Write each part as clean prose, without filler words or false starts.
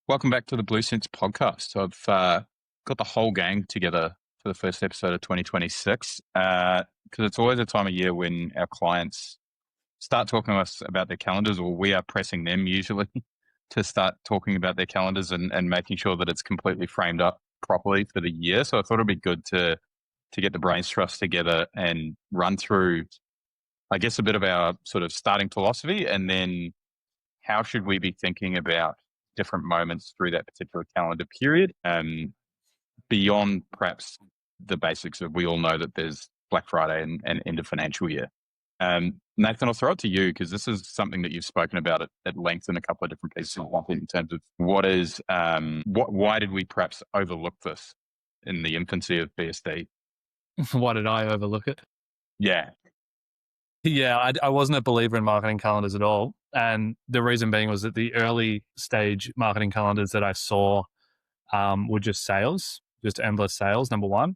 Welcome back to the Blue Sense podcast. I've got the whole gang together for the first episode of 2026 because it's always a time of year when our clients start talking to us about their calendars, or we are pressing them usually to start talking about their calendars and making sure that it's completely framed up properly for the year. So I thought it'd be good to get the brains trust together and run through, I guess, a bit of our sort of starting philosophy, and then how should we be thinking about different moments through that particular calendar period, beyond perhaps the basics of we all know that there's Black Friday and end of financial year. Nathan, I'll throw it to you because this is something that you've spoken about at length in a couple of different pieces in terms of why did we perhaps overlook this in the infancy of BSD? Why did I overlook it? Yeah. Yeah, I wasn't a believer in marketing calendars at all. And the reason being was that the early stage marketing calendars that I saw were just sales, just endless sales, number one.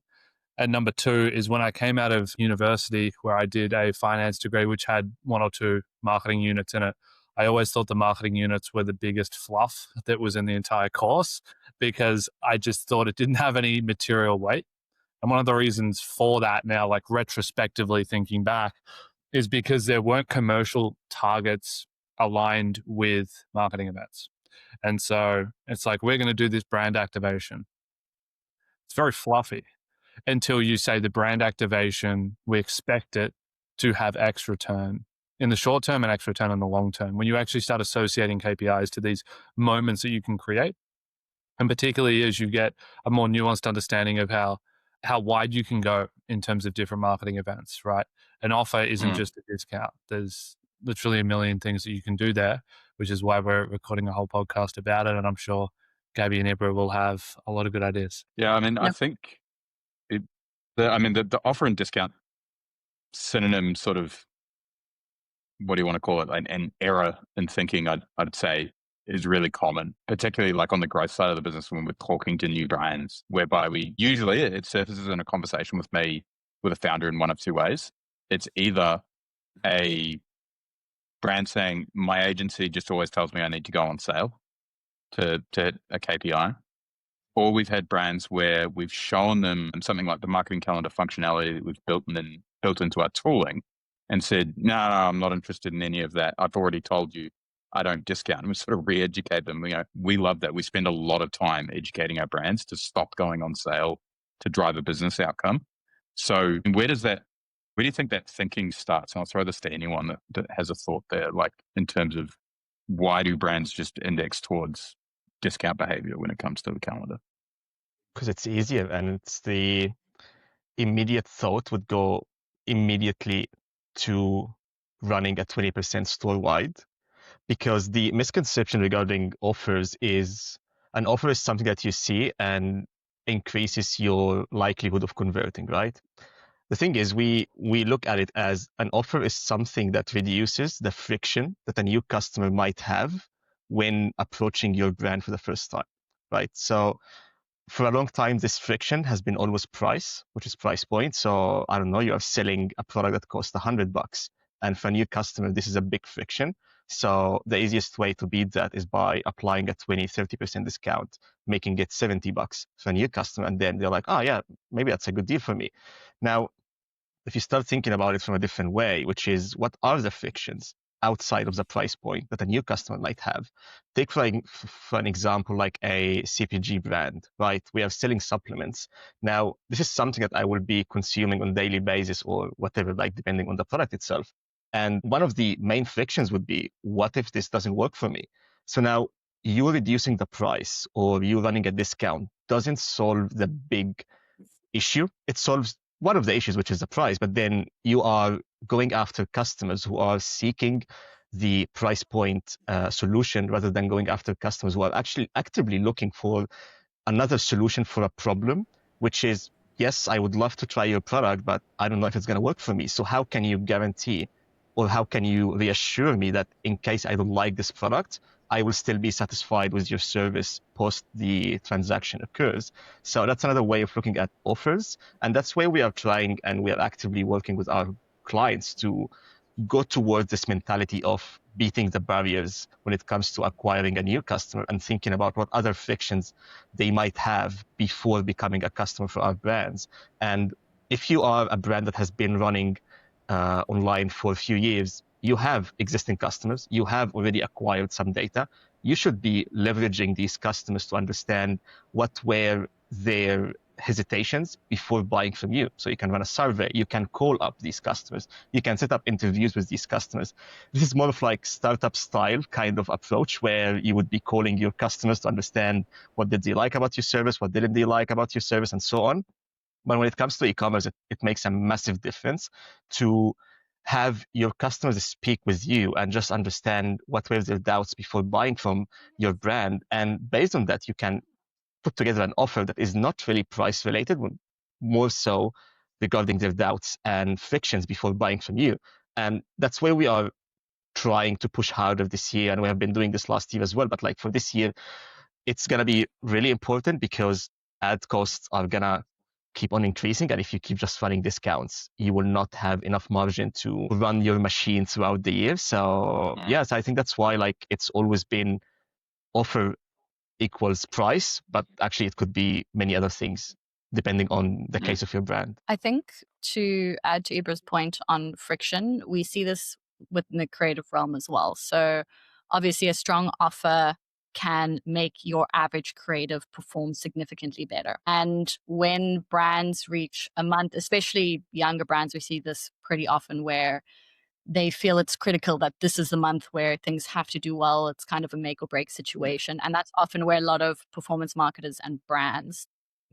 And number two is when I came out of university where I did a finance degree, which had one or two marketing units in it. I always thought the marketing units were the biggest fluff that was in the entire course because I just thought it didn't have any material weight. And one of the reasons for that now, like retrospectively thinking back, is because there weren't commercial targets aligned with marketing events. And so it's like, we're going to do this brand activation. It's very fluffy until you say the brand activation, we expect it to have X return in the short term and X return in the long term. When you actually start associating KPIs to these moments that you can create, and particularly as you get a more nuanced understanding of how wide you can go in terms of different marketing events, right? An offer isn't just a discount. There's literally a million things that you can do there, which is why we're recording a whole podcast about it. And I'm sure Gabby and Ibra will have a lot of good ideas. Yeah, I mean, I think the offer and discount synonym sort of, what do you want to call it? An error in thinking, I'd say, is really common, particularly like on the growth side of the business when we're talking to new brands, whereby it surfaces in a conversation with me, with a founder, in one of two ways. It's either a brand saying, my agency just always tells me I need to go on sale to hit a KPI. Or we've had brands where we've shown them something like the marketing calendar functionality that we've built into our tooling and said, no, I'm not interested in any of that. I've already told you I don't discount. And we sort of re-educate them. We love that. We spend a lot of time educating our brands to stop going on sale to drive a business outcome. So where do you think that thinking starts? And I'll throw this to anyone that has a thought there, like in terms of why do brands just index towards discount behavior when it comes to the calendar? Because it's easier, and it's the immediate thought would go immediately to running at 20% store wide. Because the misconception regarding offers is an offer is something that you see and increases your likelihood of converting, right? The thing is, we look at it as an offer is something that reduces the friction that a new customer might have when approaching your brand for the first time, right? So for a long time, this friction has been always price, which is price point. So I don't know, you are selling a product that costs $100. And for a new customer, this is a big friction. So the easiest way to beat that is by applying a 20-30% discount, making it $70 for a new customer. And then they're like, oh yeah, maybe that's a good deal for me. Now, if you start thinking about it from a different way, which is what are the frictions outside of the price point that a new customer might have? Take for an example, like a CPG brand, right? We are selling supplements. Now, this is something that I will be consuming on a daily basis or whatever, like depending on the product itself. And one of the main frictions would be, what if this doesn't work for me? So now you reducing the price or you running a discount doesn't solve the big issue. It solves one of the issues, which is the price, but then you are going after customers who are seeking the price point solution rather than going after customers who are actually actively looking for another solution for a problem, which is, yes, I would love to try your product, but I don't know if it's going to work for me. So how can you guarantee or how can you reassure me that in case I don't like this product, I will still be satisfied with your service post the transaction occurs? So that's another way of looking at offers. And that's where we are trying and we are actively working with our clients to go towards this mentality of beating the barriers when it comes to acquiring a new customer and thinking about what other frictions they might have before becoming a customer for our brands. And if you are a brand that has been running online for a few years, you have existing customers, you have already acquired some data. You should be leveraging these customers to understand what were their hesitations before buying from you. So you can run a survey, you can call up these customers, you can set up interviews with these customers. This is more of like startup style kind of approach where you would be calling your customers to understand what did they like about your service, what didn't they like about your service, and so on. But when it comes to e-commerce, it makes a massive difference to have your customers speak with you and just understand what were their doubts before buying from your brand. And based on that, you can put together an offer that is not really price related, but more so regarding their doubts and frictions before buying from you. And that's where we are trying to push harder this year. And we have been doing this last year as well. But like for this year, it's going to be really important because ad costs are going to keep on increasing. And if you keep just running discounts, you will not have enough margin to run your machine throughout the year. So yes, I think that's why like it's always been offer equals price, but actually it could be many other things depending on the case of your brand. I think to add to Ibra's point on friction, we see this within the creative realm as well. So obviously a strong offer can make your average creative perform significantly better. And when brands reach a month, especially younger brands, we see this pretty often where they feel it's critical that this is the month where things have to do well. It's kind of a make or break situation. And that's often where a lot of performance marketers and brands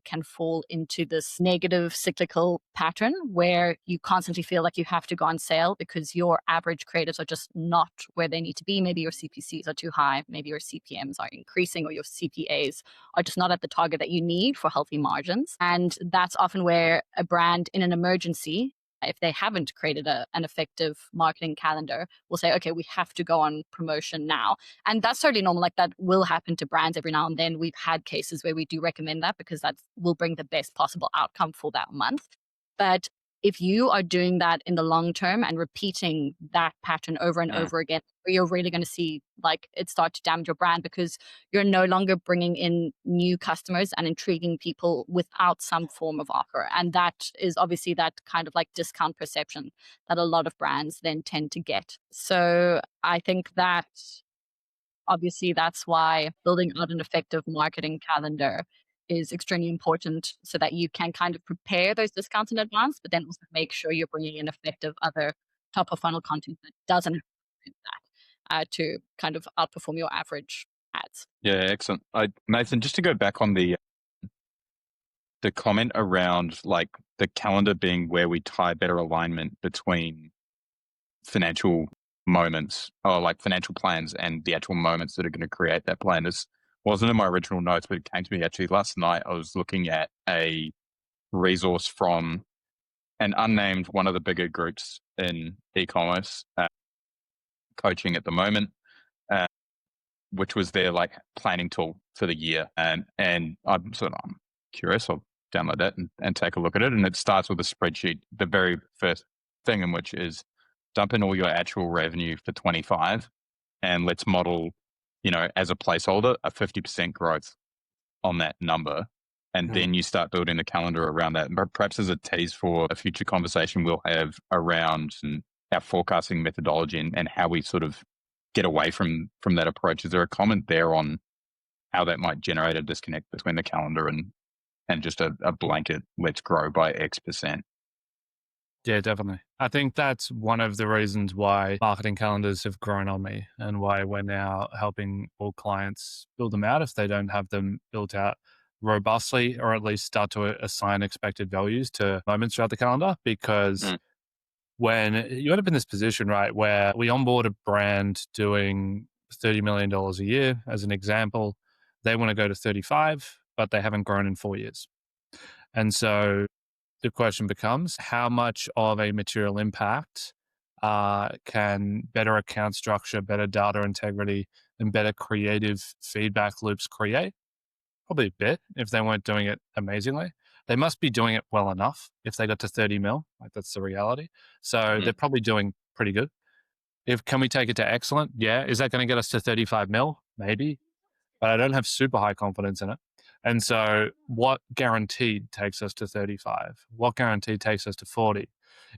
can fall into this negative cyclical pattern where you constantly feel like you have to go on sale because your average creatives are just not where they need to be. Maybe your CPCs are too high, maybe your CPMs are increasing, or your CPAs are just not at the target that you need for healthy margins. And that's often where a brand in an emergency, if they haven't created an effective marketing calendar, will say, okay, we have to go on promotion now. And that's totally normal. Like that will happen to brands every now and then. We've had cases where we do recommend that because that will bring the best possible outcome for that month. But if you are doing that in the long term and repeating that pattern over and over again, you're really going to see like it start to damage your brand because you're no longer bringing in new customers and intriguing people without some form of offer. And that is obviously that kind of like discount perception that a lot of brands then tend to get. So I think that obviously that's why building out an effective marketing calendar is extremely important so that you can kind of prepare those discounts in advance, but then also make sure you're bringing in effective other top of funnel content that doesn't have that to kind of outperform your average ads. Yeah, excellent. Nathan, just to go back on the comment around like the calendar being where we tie better alignment between financial moments or like financial plans and the actual moments that are going to create that plan. This wasn't in my original notes, but it came to me actually last night. I was looking at a resource from an unnamed one of the bigger groups in e-commerce coaching at the moment, which was their like planning tool for the year. And I'm curious. I'll download that and take a look at it. And it starts with a spreadsheet. The very first thing in which is dump in all your actual revenue for 25 and let's model, as a placeholder, a 50% growth on that number. And then you start building the calendar around that. But perhaps as a tease for a future conversation we'll have around our forecasting methodology and how we sort of get away from that approach. Is there a comment there on how that might generate a disconnect between the calendar and just a blanket, let's grow by X%? Yeah, definitely. I think that's one of the reasons why marketing calendars have grown on me and why we're now helping all clients build them out if they don't have them built out robustly, or at least start to assign expected values to moments throughout the calendar. Because when you end up in this position, right, where we onboard a brand doing $30 million a year, as an example, they want to go to 35, but they haven't grown in 4 years. And so the question becomes, how much of a material impact can better account structure, better data integrity, and better creative feedback loops create? Probably a bit if they weren't doing it amazingly. They must be doing it well enough if they got to 30 mil. Like that's the reality. So they're probably doing pretty good. Can we take it to excellent? Yeah. Is that going to get us to 35 mil? Maybe, but I don't have super high confidence in it. And so what guaranteed takes us to 35? What guaranteed takes us to 40?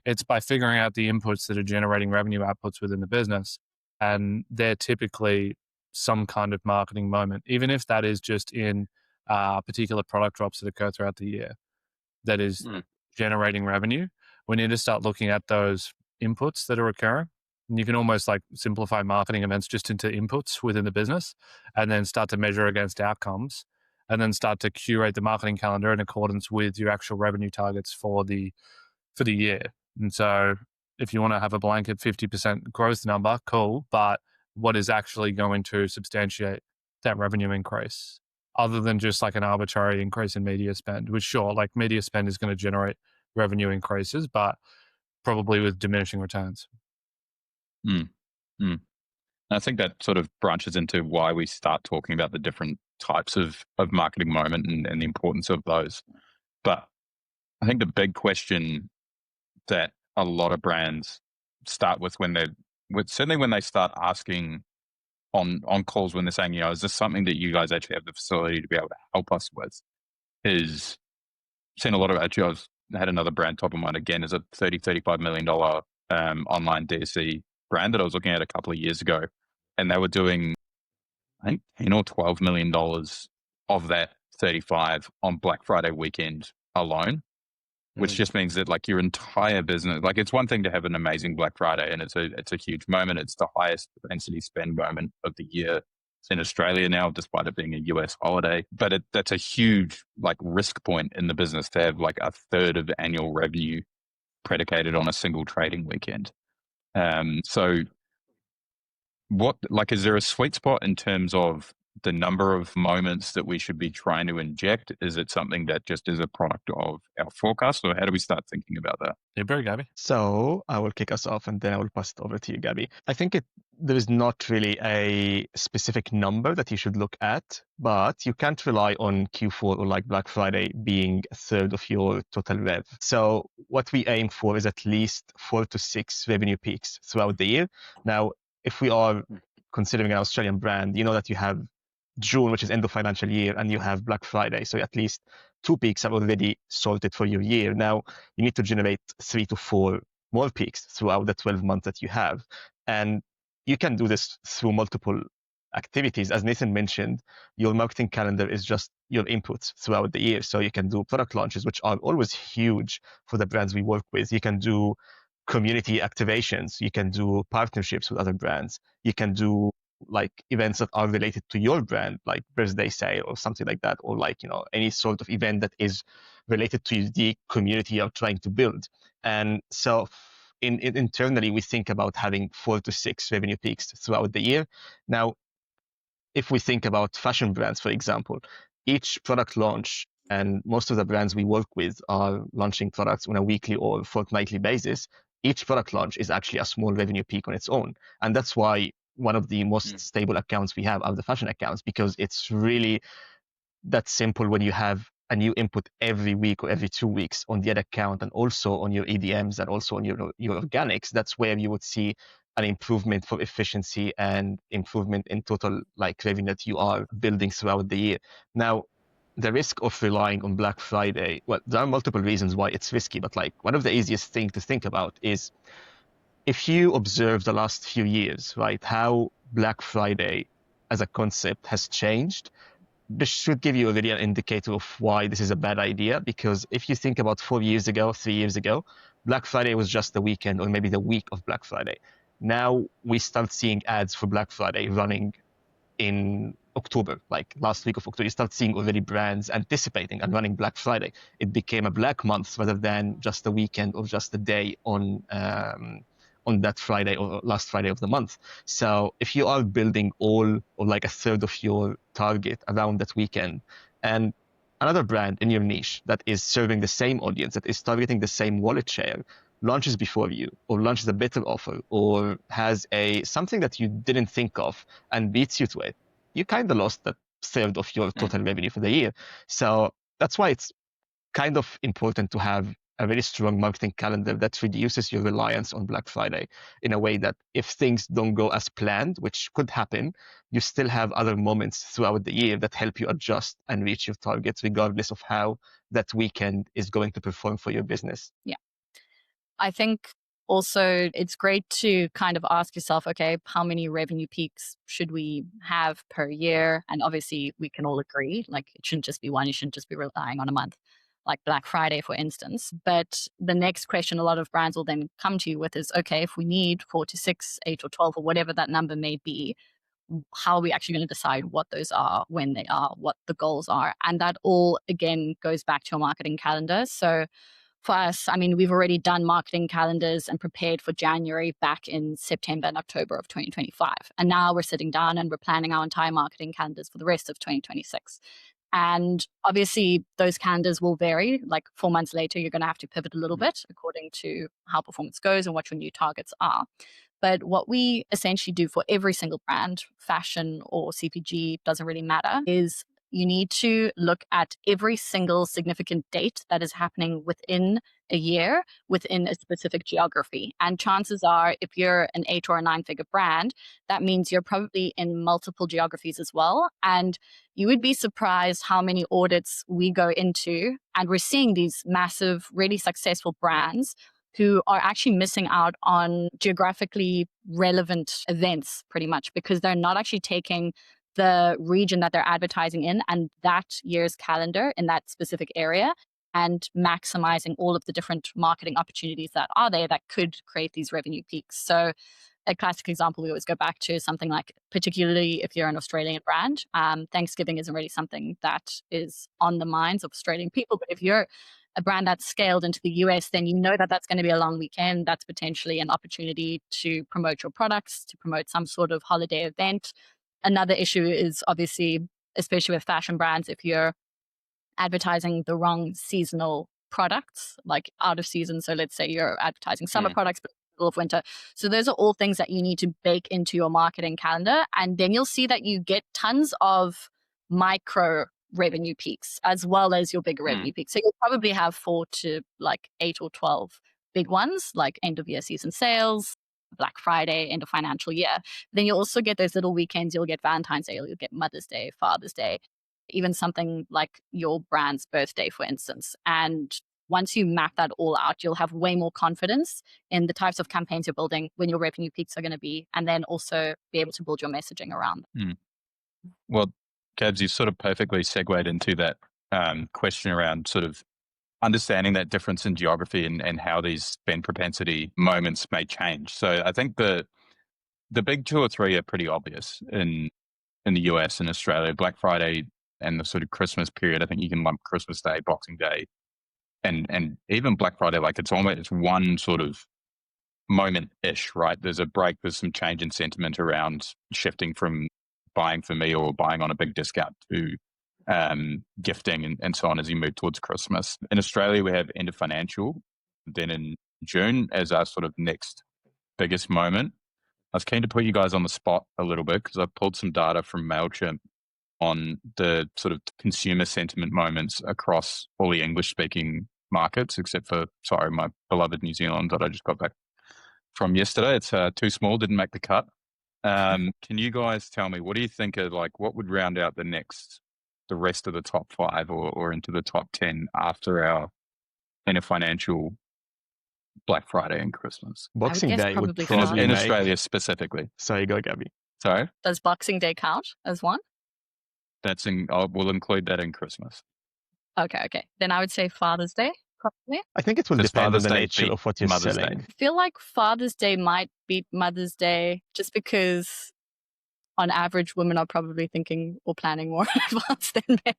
It's by figuring out the inputs that are generating revenue outputs within the business. And they're typically some kind of marketing moment, even if that is just in particular product drops that occur throughout the year that is generating revenue. We need to start looking at those inputs that are occurring. And you can almost like simplify marketing events just into inputs within the business and then start to measure against outcomes and then start to curate the marketing calendar in accordance with your actual revenue targets for the year. And so if you want to have a blanket 50% growth number, cool. But what is actually going to substantiate that revenue increase other than just like an arbitrary increase in media spend, which sure, like media spend is going to generate revenue increases, but probably with diminishing returns. I think that sort of branches into why we start talking about the different types of marketing moment and the importance of those. But I think the big question that a lot of brands start with certainly when they start asking on calls when they're saying, is this something that you guys actually have the facility to be able to help us with? Is seen a lot of actually I had another brand top of mind again is a $35 million online DSC brand that I was looking at a couple of years ago, and they were doing I think $10 or $12 million of that 35 on Black Friday weekend alone, which just means that like your entire business, like it's one thing to have an amazing Black Friday and it's a huge moment. It's the highest propensity spend moment of the year. It's in Australia now, despite it being a US holiday, but that's a huge like risk point in the business to have like a third of annual revenue predicated on a single trading weekend. So is there a sweet spot in terms of the number of moments that we should be trying to inject? Is it something that just is a product of our forecast, or how do we start thinking about that? Yeah, very Gabby. So I will kick us off and then I will pass it over to you, Gabby. I think there is not really a specific number that you should look at, but you can't rely on Q4 or like Black Friday being a third of your total rev. So what we aim for is at least 4 to 6 revenue peaks throughout the year. Now, if we are considering an Australian brand, you know that you have June, which is end of financial year, and you have Black Friday. So at least 2 peaks are already sorted for your year. Now you need to generate 3 to 4 more peaks throughout the 12 months that you have. And you can do this through multiple activities. As Nathan mentioned, your marketing calendar is just your inputs throughout the year. So you can do product launches, which are always huge for the brands we work with. You can do community activations. You can do partnerships with other brands. You can do like events that are related to your brand, like birthday sale or something like that, or like, any sort of event that is related to the community you're trying to build. And so internally, we think about having 4 to 6 revenue peaks throughout the year. Now, if we think about fashion brands, for example, each product launch, and most of the brands we work with are launching products on a weekly or fortnightly basis, each product launch is actually a small revenue peak on its own. And that's why one of the most stable accounts we have are the fashion accounts, because it's really that simple when you have a new input every week or every 2 weeks on the ad account and also on your EDMs and also on your organics. That's where you would see an improvement for efficiency and improvement in total like revenue that you are building throughout the year. Now, the risk of relying on Black Friday, well, there are multiple reasons why it's risky, but like one of the easiest things to think about is if you observe the last few years, right, how Black Friday as a concept has changed, this should give you already an indicator of why this is a bad idea. Because if you think about 4 years ago, 3 years ago, Black Friday was just the weekend or maybe the week of Black Friday. Now we start seeing ads for Black Friday running in October, like last week of October. You start seeing already brands anticipating and running Black Friday. It became a black month rather than just a weekend or just a day on that Friday or last Friday of the month. So if you are building all or like a third of your target around that weekend, and another brand in your niche that is serving the same audience, that is targeting the same wallet share, launches before you or launches a better offer or has something that you didn't think of and beats you to it, you kind of lost that third of your total revenue for the year. So that's why it's kind of important to have a very strong marketing calendar that reduces your reliance on Black Friday in a way that if things don't go as planned, which could happen, you still have other moments throughout the year that help you adjust and reach your targets, regardless of how that weekend is going to perform for your business. Yeah. I think also it's great to kind of ask yourself, okay, how many revenue peaks should we have per year? And obviously we can all agree, like it shouldn't just be one, you shouldn't just be relying on a month, like Black Friday, for instance. But the next question a lot of brands will then come to you with is, okay, if we need 4 to 6, 8 or 12 or whatever that number may be, how are we actually going to decide what those are, when they are, what the goals are? And that all, again, goes back to your marketing calendar. So for us, I mean, we've already done marketing calendars and prepared for January back in September and October of 2025. And now we're sitting down and we're planning our entire marketing calendars for the rest of 2026. And obviously, those calendars will vary. Like 4 months later, you're going to have to pivot a little bit according to how performance goes and what your new targets are. But what we essentially do for every single brand, fashion or CPG, doesn't really matter, is you need to look at every single significant date that is happening within a year within a specific geography. And chances are, if you're an 8 or a 9-figure brand, that means you're probably in multiple geographies as well. And you would be surprised how many audits we go into, and we're seeing these massive, really successful brands who are actually missing out on geographically relevant events pretty much because they're not actually taking the region that they're advertising in and that year's calendar in that specific area and maximizing all of the different marketing opportunities that are there that could create these revenue peaks. So a classic example we always go back to is something like, particularly if you're an Australian brand, Thanksgiving isn't really something that is on the minds of Australian people. But if you're a brand that's scaled into the US, then you know that that's going to be a long weekend. That's potentially an opportunity to promote your products, to promote some sort of holiday event. Another issue is obviously, especially with fashion brands, if you're advertising the wrong seasonal products, like out of season. So let's say you're advertising summer products, but middle of winter. So those are all things that you need to bake into your marketing calendar. And then you'll see that you get tons of micro revenue peaks as well as your bigger revenue peaks. So you'll probably have 4 to like 8 or 12 big ones, like end of year season sales, Black Friday, end of financial year. Then you'll also get those little weekends. You'll get Valentine's Day, you'll get Mother's Day, Father's Day, even something like your brand's birthday, for instance. And once you map that all out, you'll have way more confidence in the types of campaigns you're building, when your revenue peaks are going to be, and then also be able to build your messaging around them. Well, Gabs, you sort of perfectly segued into that question around sort of understanding that difference in geography and how these spend propensity moments may change. So I think the big 2 or 3 are pretty obvious in the US and Australia. Black Friday and the sort of Christmas period. I think you can lump Christmas Day, Boxing Day, and even Black Friday. Like it's one sort of moment-ish, right? There's a break. There's some change in sentiment around shifting from buying for me or buying on a big discount to gifting and so on as you move towards Christmas. In Australia, we have end of financial, then in June as our sort of next biggest moment. I was keen to put you guys on the spot a little bit because I've pulled some data from MailChimp on the sort of consumer sentiment moments across all the English-speaking markets, except for, my beloved New Zealand that I just got back from yesterday. It's too small, didn't make the cut. Can you guys tell me, what do you think of what would round out the rest of the top 5 or into the top 10 after our end of financial Black Friday and Christmas? Boxing Day would probably probably in make... Australia specifically. Sorry, go, Gabby. Sorry? Does Boxing Day count as one? We'll include that in Christmas. Okay. Then I would say Father's Day, probably. I think it will Does depend on Father's the Day nature beat of what you're Mother's selling. Day? I feel like Father's Day might beat Mother's Day just because on average, women are probably thinking or planning more in advance than men.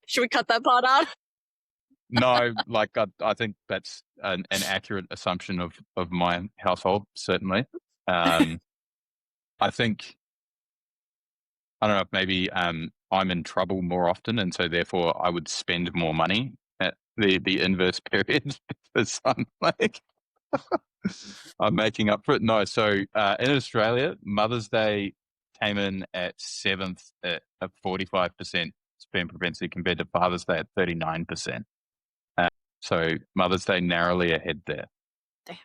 Should we cut that part out? No, I think that's an accurate assumption of my household, certainly. I think, I don't know, if maybe I'm in trouble more often, and so therefore I would spend more money at the inverse period for some, I'm making up for it. No, so in Australia, Mother's Day came in at 7th at a 45% spend propensity compared to Father's Day at 39%. So Mother's Day narrowly ahead there.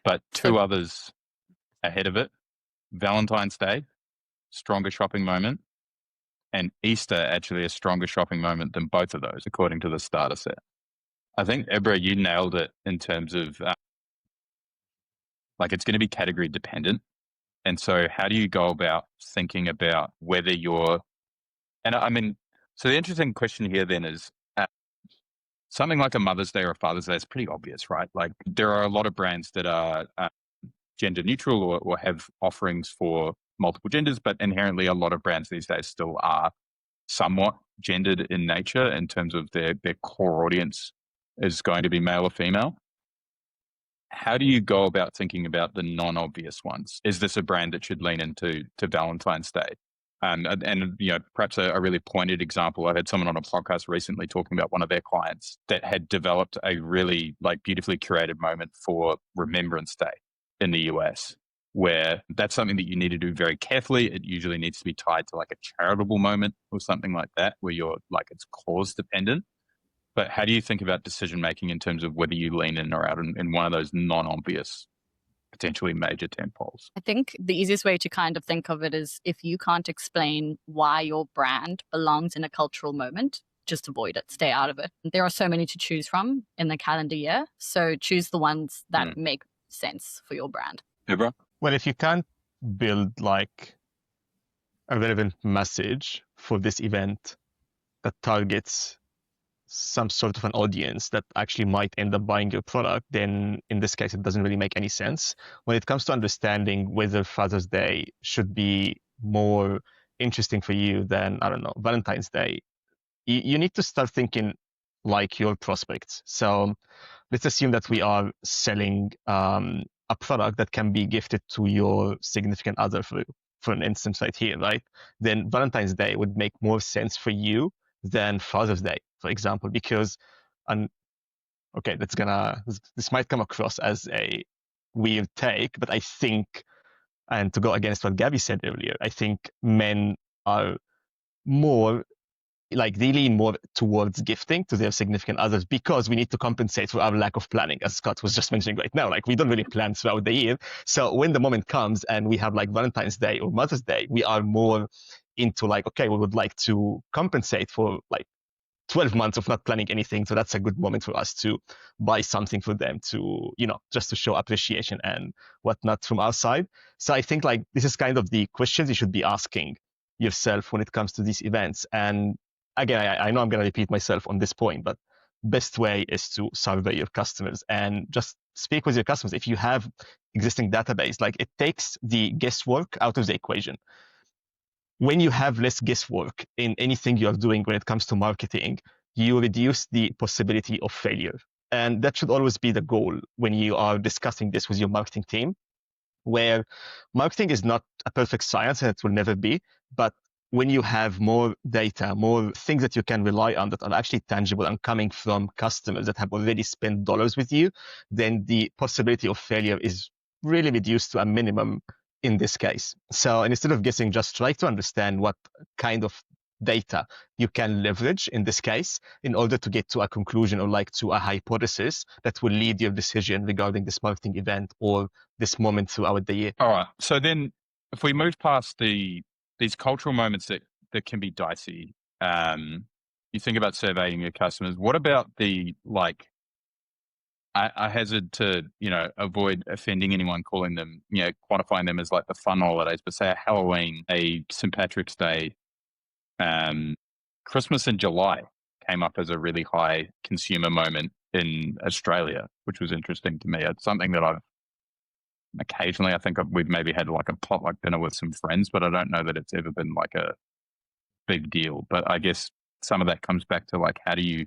But two others ahead of it, Valentine's Day, stronger shopping moment, and Easter actually a stronger shopping moment than both of those, according to the starter set. I think, Ibra, you nailed it in terms of like it's going to be category dependent. And so how do you go about thinking about whether you're, and I mean, so the interesting question here then is something like a Mother's Day or a Father's Day is pretty obvious, right? Like there are a lot of brands that are gender neutral or have offerings for multiple genders, but inherently a lot of brands these days still are somewhat gendered in nature in terms of their core audience is going to be male or female. How do you go about thinking about the non-obvious ones? Is this a brand that should lean into Valentine's Day? And you know, perhaps a really pointed example. I had someone on a podcast recently talking about one of their clients that had developed a really like beautifully curated moment for Remembrance Day in the US, where that's something that you need to do very carefully. It usually needs to be tied to like a charitable moment or something like that, where you're like it's cause dependent. But how do you think about decision making in terms of whether you lean in or out in one of those non-obvious, potentially major tentpoles? I think the easiest way to kind of think of it is if you can't explain why your brand belongs in a cultural moment, just avoid it, stay out of it. There are so many to choose from in the calendar year. So choose the ones that make sense for your brand. Ibra? Well, if you can't build like a relevant message for this event that targets some sort of an audience that actually might end up buying your product, then in this case, it doesn't really make any sense. When it comes to understanding whether Father's Day should be more interesting for you than, I don't know, Valentine's Day, you need to start thinking like your prospects. So let's assume that we are selling a product that can be gifted to your significant other for an instance right here, right? Then Valentine's Day would make more sense for you than Father's Day, for example, because, okay, this might come across as a weird take, but I think, and to go against what Gabby said earlier, I think men are more like they lean more towards gifting to their significant others because we need to compensate for our lack of planning, as Scott was just mentioning right now. Like we don't really plan throughout the year. So when the moment comes and we have like Valentine's Day or Mother's Day, we are more into like, okay, we would like to compensate for like 12 months of not planning anything. So that's a good moment for us to buy something for them to, you know, just to show appreciation and whatnot from our side. So I think like this is kind of the questions you should be asking yourself when it comes to these events. And again, I know I'm going to repeat myself on this point, but best way is to survey your customers and just speak with your customers. If you have existing database, like it takes the guesswork out of the equation. When you have less guesswork in anything you're doing when it comes to marketing, you reduce the possibility of failure. And that should always be the goal when you are discussing this with your marketing team, where marketing is not a perfect science and it will never be, but when you have more data, more things that you can rely on that are actually tangible and coming from customers that have already spent dollars with you, then the possibility of failure is really reduced to a minimum in this case. So instead of guessing, just try to understand what kind of data you can leverage in this case in order to get to a conclusion or like to a hypothesis that will lead your decision regarding this marketing event or this moment throughout the year. All right. So then if we move past these cultural moments that can be dicey, you think about surveying your customers. What about the like, I hazard to, you know, avoid offending anyone calling them, you know, quantifying them as like the fun holidays, but say a Halloween, a St. Patrick's Day, Christmas in July came up as a really high consumer moment in Australia, which was interesting to me. It's something that I've occasionally, I think we've maybe had like a potluck dinner with some friends, but I don't know that it's ever been like a big deal. But I guess some of that comes back to like, how do you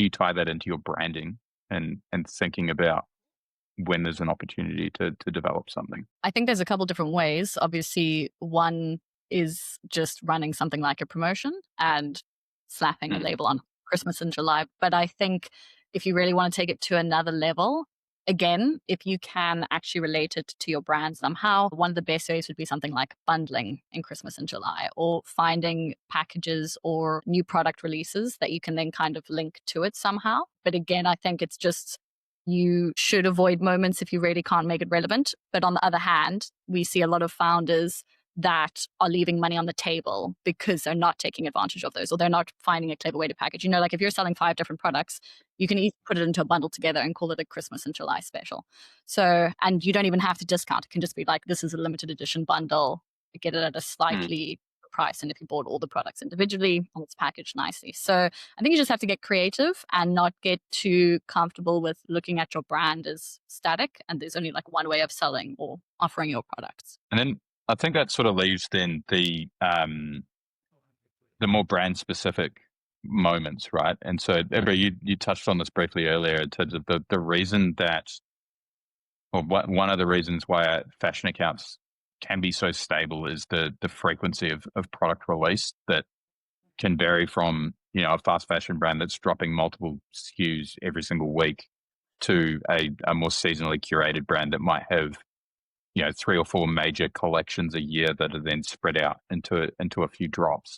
tie that into your branding and thinking about when there's an opportunity to develop something? I think there's a couple different ways. Obviously, one is just running something like a promotion and slapping a label on Christmas in July. But I think if you really want to take it to another level, again, if you can actually relate it to your brand somehow, one of the best ways would be something like bundling in Christmas and July, or finding packages or new product releases that you can then kind of link to it somehow. But again, I think it's just, you should avoid moments if you really can't make it relevant. But on the other hand, we see a lot of founders that are leaving money on the table because they're not taking advantage of those, or they're not finding a clever way to package. You know, like if you're selling 5 different products, you can easily put it into a bundle together and call it a Christmas and July special. So, and you don't even have to discount. It can just be like, this is a limited edition bundle. Get it at a slightly price. And if you bought all the products individually, and it's packaged nicely. So I think you just have to get creative and not get too comfortable with looking at your brand as static and there's only like one way of selling or offering your products. And then I think that sort of leaves then the more brand specific moments, right? And so, Ebra, you touched on this briefly earlier in terms of the reason that, or one of the reasons why fashion accounts can be so stable is the frequency of product release that can vary from, you know, a fast fashion brand that's dropping multiple SKUs every single week to a more seasonally curated brand that might have, you know, 3 or 4 major collections a year that are then spread out into a few drops.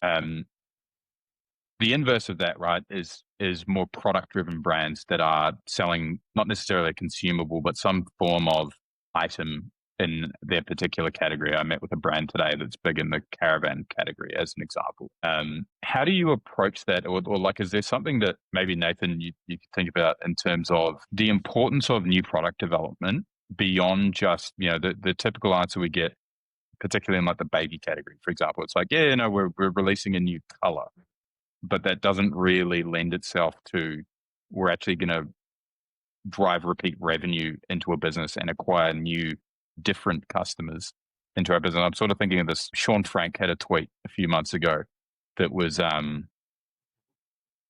The inverse of that, right, is more product-driven brands that are selling not necessarily a consumable, but some form of item in their particular category. I met with a brand today that's big in the caravan category, as an example. How do you approach that, or like, is there something that maybe Nathan you could think about in terms of the importance of new product development beyond just, you know, the typical answer we get, particularly in like the baby category, for example? It's like, yeah, you know, we're releasing a new color. But that doesn't really lend itself to, we're actually going to drive repeat revenue into a business and acquire new, different customers into our business. I'm sort of thinking of this. Sean Frank had a tweet a few months ago that was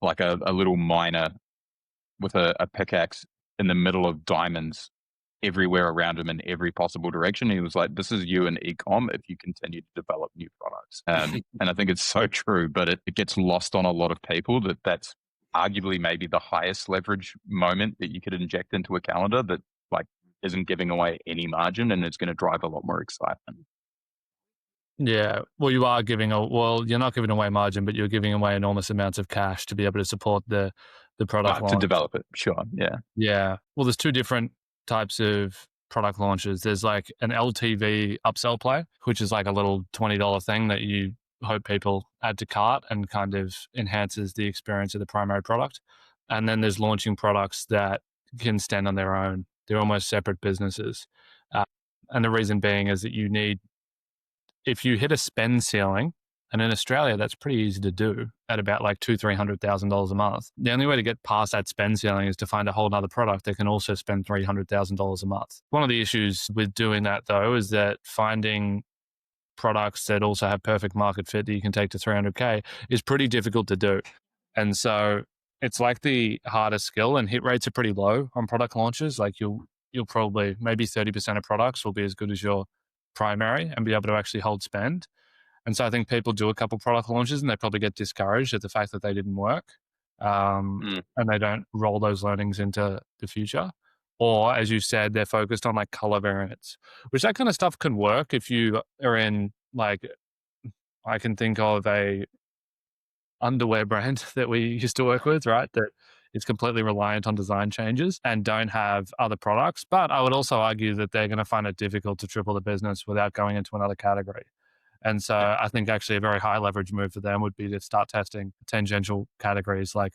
like a little miner with a pickaxe in the middle of diamonds everywhere around him in every possible direction. He was like, this is you in ecom if you continue to develop new products. And I think it's so true, but it gets lost on a lot of people that's arguably maybe the highest leverage moment that you could inject into a calendar that like isn't giving away any margin and it's going to drive a lot more excitement. Yeah, well, you're not giving away margin, but you're giving away enormous amounts of cash to be able to support the product launch. To develop it, sure, yeah. Yeah, well, there's 2 different types of product launches. There's like an LTV upsell play, which is like a little $20 thing that you hope people add to cart and kind of enhances the experience of the primary product. And then there's launching products that can stand on their own. They're almost separate businesses. And the reason being is that if you hit a spend ceiling, and in Australia, that's pretty easy to do at about like $200,000-$300,000 a month. The only way to get past that spend ceiling is to find a whole other product that can also spend $300,000 a month. One of the issues with doing that, though, is that finding products that also have perfect market fit that you can take to 300K is pretty difficult to do. And so it's like the hardest skill, and hit rates are pretty low on product launches. Like you'll probably, maybe 30% of products will be as good as your primary and be able to actually hold spend. And so I think people do a couple product launches and they probably get discouraged at the fact that they didn't work, and they don't roll those learnings into the future. Or, as you said, they're focused on like color variants, which that kind of stuff can work if you are in, like, I can think of a underwear brand that we used to work with, right? That is completely reliant on design changes and don't have other products. But I would also argue that they're going to find it difficult to triple the business without going into another category. And so I think actually a very high leverage move for them would be to start testing tangential categories like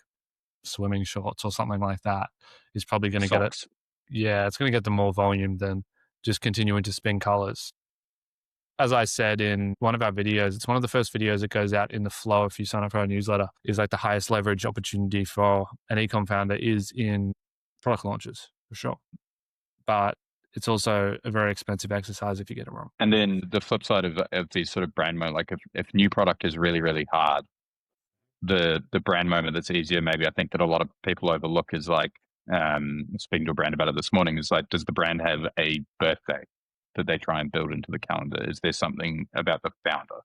swimming shorts or something like that. Is probably going to get it. Yeah, it's going to get them more volume than just continuing to spin colors. As I said in one of our videos, it's one of the first videos that goes out in the flow if you sign up for our newsletter, is like the highest leverage opportunity for an ecom founder is in product launches, for sure. But it's also a very expensive exercise if you get it wrong. And then the flip side of these sort of brand moment, like if new product is really, really hard, the brand moment that's easier, maybe I think that a lot of people overlook is like, speaking to a brand about it this morning, is like, does the brand have a birthday that they try and build into the calendar? Is there something about the founder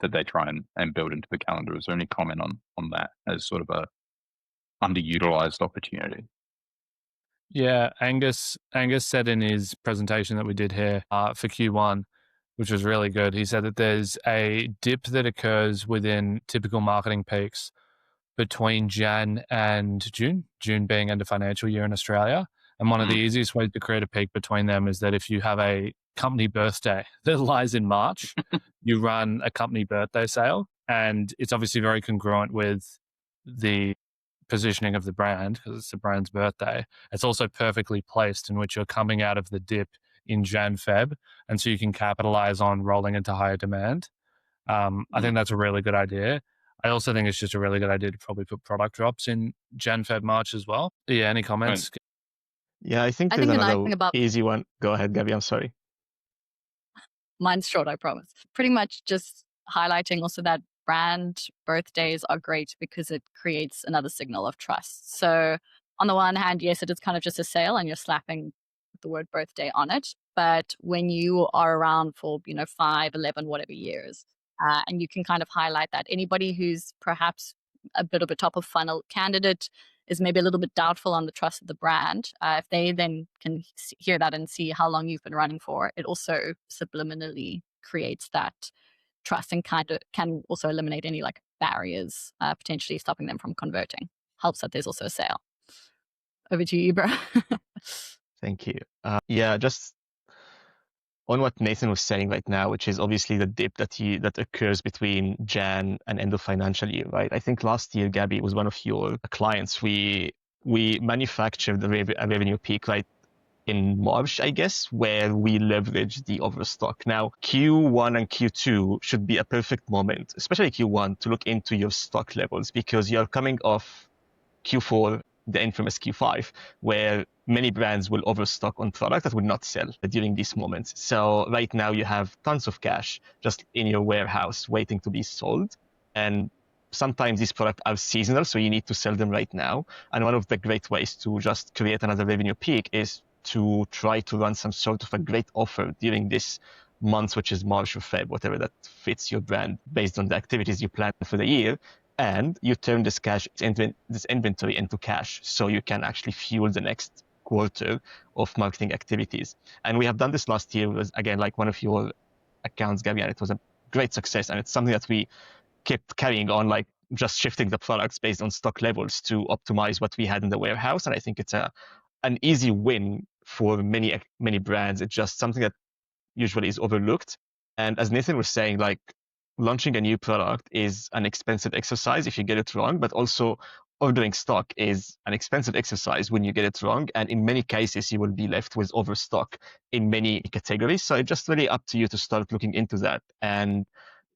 that they try and build into the calendar? Is there any comment on that as sort of a underutilized opportunity? Yeah, Angus said in his presentation that we did here for Q1, which was really good. He said that there's a dip that occurs within typical marketing peaks between Jan and June, June being end of financial year in Australia. And one of the easiest ways to create a peak between them is that if you have a company birthday that lies in March, you run a company birthday sale. And it's obviously very congruent with the positioning of the brand because it's the brand's birthday. It's also perfectly placed in which you're coming out of the dip in Jan Feb. And so you can capitalize on rolling into higher demand. I think that's a really good idea. I also think it's just a really good idea to probably put product drops in Jan, Feb, March as well. Yeah, any comments? Yeah, I think I there's think the nice another thing about easy one. Go ahead, Gabby. I'm sorry. mine's short, I promise. Pretty much just highlighting also that brand birthdays are great because it creates another signal of trust. So on the one hand, yes, it is kind of just a sale and you're slapping the word birthday on it. But when you are around for, 5, 11, whatever years, and you can kind of highlight that anybody who's perhaps a bit of a top of funnel candidate is maybe a little bit doubtful on the trust of the brand, if they then can hear that and see how long you've been running for, it also subliminally creates that trust and kind of can also eliminate any like barriers, potentially stopping them from converting. Helps that there's also a sale. Over to you, bro. Thank you. Yeah, just on what Nathan was saying right now, which is obviously the dip that occurs between Jan and end of financial year, right? I think last year, Gabby, was one of your clients. We manufactured a revenue peak right in March, I guess, where we leverage the overstock. Now, Q1 and Q2 should be a perfect moment, especially Q1, to look into your stock levels because you're coming off Q4, the infamous Q5, where many brands will overstock on product that will not sell during these moments. So right now you have tons of cash just in your warehouse waiting to be sold. And sometimes these products are seasonal, so you need to sell them right now. And one of the great ways to just create another revenue peak is to try to run some sort of a great offer during this month, which is March or Feb, whatever that fits your brand based on the activities you plan for the year. And you turn this inventory into cash, so you can actually fuel the next quarter of marketing activities. And we have done this last year. It was again like one of your accounts, Gabby, and it was a great success. And it's something that we kept carrying on, like just shifting the products based on stock levels to optimize what we had in the warehouse. And I think it's an easy win for many brands. It's just something that usually is overlooked. And as Nathan was saying, like launching a new product is an expensive exercise if you get it wrong, but also ordering stock is an expensive exercise when you get it wrong. And in many cases, you will be left with overstock in many categories. So it's just really up to you to start looking into that and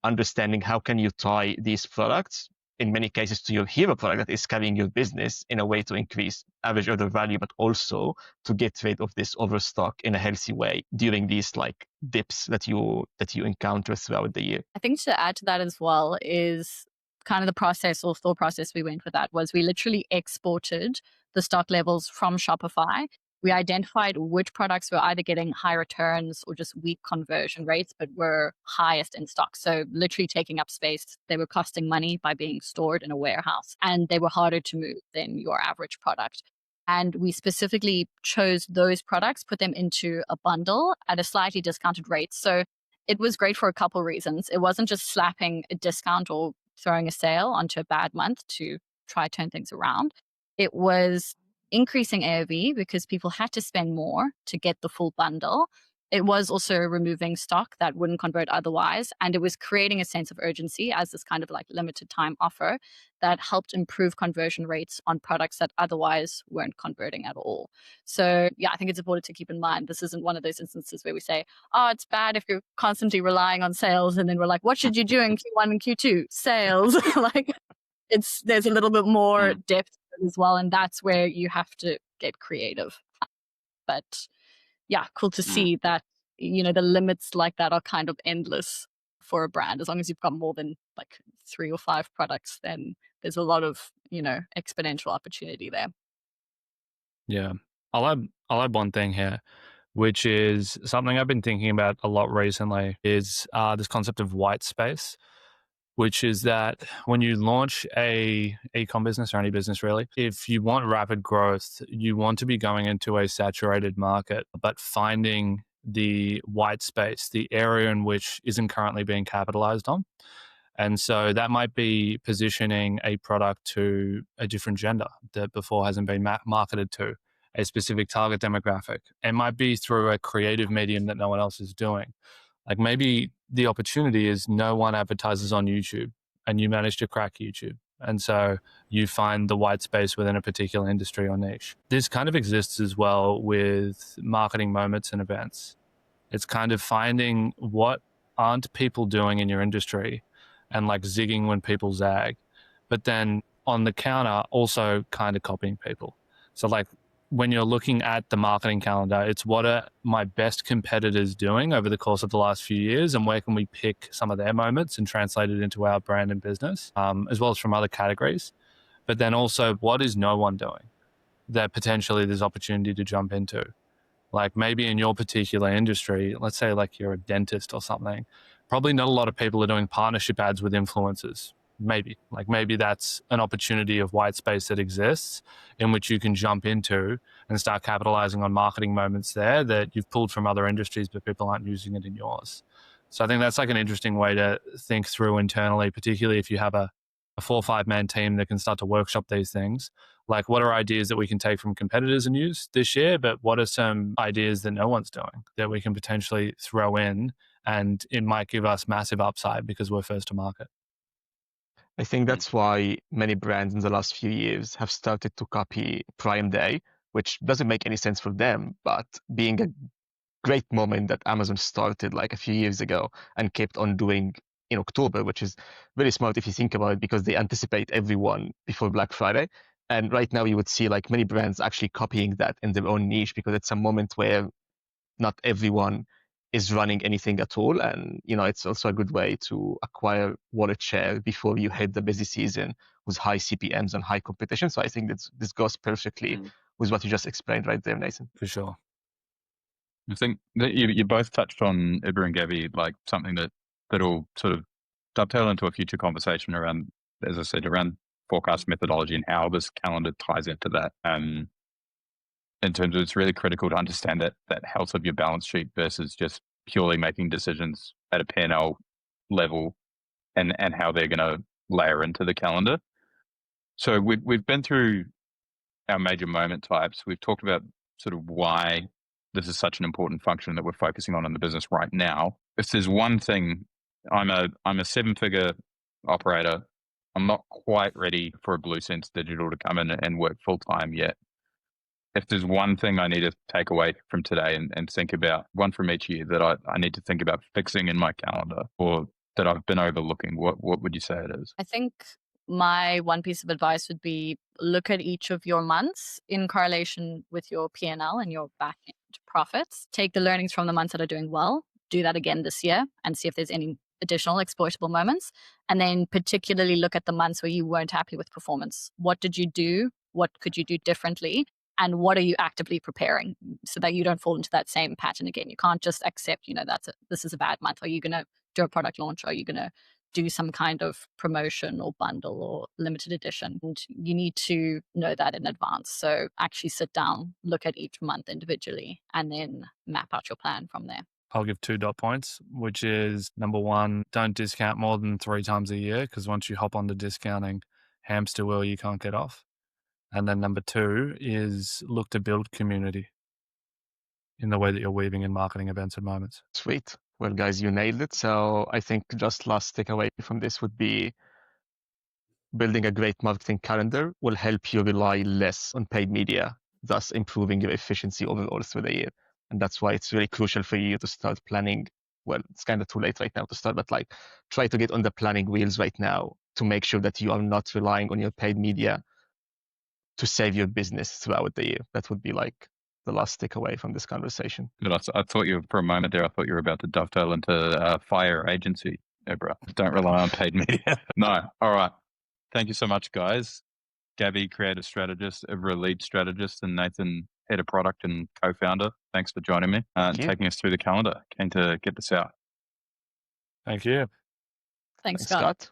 understanding how can you tie these products in many cases to your hero product that is carrying your business in a way to increase average order value, but also to get rid of this overstock in a healthy way during these like dips that you encounter throughout the year. I think to add to that as well is kind of the process or thought process we went with that was we literally exported the stock levels from Shopify. We identified which products were either getting high returns or just weak conversion rates, but were highest in stock. So literally taking up space. They were costing money by being stored in a warehouse, and they were harder to move than your average product. And we specifically chose those products, put them into a bundle at a slightly discounted rate. So it was great for a couple of reasons. It wasn't just slapping a discount or throwing a sale onto a bad month to try turn things around. It was increasing AOV because people had to spend more to get the full bundle. It was also removing stock that wouldn't convert otherwise. And it was creating a sense of urgency as this kind of like limited time offer that helped improve conversion rates on products that otherwise weren't converting at all. So yeah, I think it's important to keep in mind, this isn't one of those instances where we say, oh, it's bad if you're constantly relying on sales. And then we're like, what should you do in Q1 and Q2? Sales. Like there's a little bit more depth as well. And that's where you have to get creative. But yeah, cool to see that, the limits like that are kind of endless for a brand. As long as you've got more than like 3 or 5 products, then there's a lot of, exponential opportunity there. Yeah. I'll add one thing here, which is something I've been thinking about a lot recently is this concept of white space, which is that when you launch a e-com business or any business really, if you want rapid growth, you want to be going into a saturated market, but finding the white space, the area in which isn't currently being capitalized on. And so that might be positioning a product to a different gender that before hasn't been marketed to, a specific target demographic. It might be through a creative medium that no one else is doing. Like maybe the opportunity is no one advertises on YouTube and you manage to crack YouTube. And so you find the white space within a particular industry or niche. This kind of exists as well with marketing moments and events. It's kind of finding what aren't people doing in your industry and like zigging when people zag, but then on the counter also kind of copying people. So like when you're looking at the marketing calendar, it's what are my best competitors doing over the course of the last few years and where can we pick some of their moments and translate it into our brand and business, as well as from other categories. But then also what is no one doing that potentially there's opportunity to jump into? Like maybe in your particular industry, let's say like you're a dentist or something, probably not a lot of people are doing partnership ads with influencers. Maybe that's an opportunity of white space that exists in which you can jump into and start capitalizing on marketing moments there that you've pulled from other industries, but people aren't using it in yours. So I think that's like an interesting way to think through internally, particularly if you have a 4 or 5 man team that can start to workshop these things. Like what are ideas that we can take from competitors and use this year, but what are some ideas that no one's doing that we can potentially throw in and it might give us massive upside because we're first to market. I think that's why many brands in the last few years have started to copy Prime Day, which doesn't make any sense for them, but being a great moment that Amazon started like a few years ago and kept on doing in October, which is very smart if you think about it, because they anticipate everyone before Black Friday. And right now you would see like many brands actually copying that in their own niche because it's a moment where not everyone is running anything at all. And, it's also a good way to acquire wallet share before you hit the busy season with high CPMs and high competition. So I think this goes perfectly with what you just explained right there, Nathan. For sure. I think that you both touched on, Ibra and Gabby, like something that'll sort of dovetail into a future conversation around, as I said, around forecast methodology and how this calendar ties into that. In terms of it's really critical to understand that health of your balance sheet versus just purely making decisions at a P&L level and how they're going to layer into the calendar. So we've been through our major moment types. We've talked about sort of why this is such an important function that we're focusing on in the business right now. If there's one thing, I'm a 7-figure operator. I'm not quite ready for a Blue Sense Digital to come in and work full time yet. If there's one thing I need to take away from today and think about, one from each year that I need to think about fixing in my calendar or that I've been overlooking, what would you say it is? I think my one piece of advice would be look at each of your months in correlation with your P&L and your back end profits. Take the learnings from the months that are doing well, do that again this year and see if there's any additional exploitable moments. And then particularly look at the months where you weren't happy with performance. What did you do? What could you do differently? And what are you actively preparing so that you don't fall into that same pattern again? You can't just accept, this is a bad month. Are you going to do a product launch? Are you going to do some kind of promotion or bundle or limited edition? And you need to know that in advance. So actually sit down, look at each month individually, and then map out your plan from there. I'll give 2 dot points, which is number 1, don't discount more than 3 times a year because once you hop onto discounting, hamster wheel you can't get off. And then number 2 is look to build community in the way that you're weaving in marketing events and moments. Sweet. Well, guys, you nailed it. So I think just last takeaway from this would be building a great marketing calendar will help you rely less on paid media, thus improving your efficiency overall through the year. And that's why it's really crucial for you to start planning. Well, it's kind of too late right now to start, but like try to get on the planning wheels right now to make sure that you are not relying on your paid media to save your business throughout the year. That would be like the last takeaway from this conversation. Good. I thought you, for a moment there, I thought you were about to dovetail into fire agency, Ibra. Don't rely on paid media. No. All right. Thank you so much, guys. Gabby, creative strategist, Ibra, lead strategist, and Nathan, head of product and co-founder. Thanks for joining me and taking us through the calendar. Keen to get this out. Thank you. Thanks, Scott.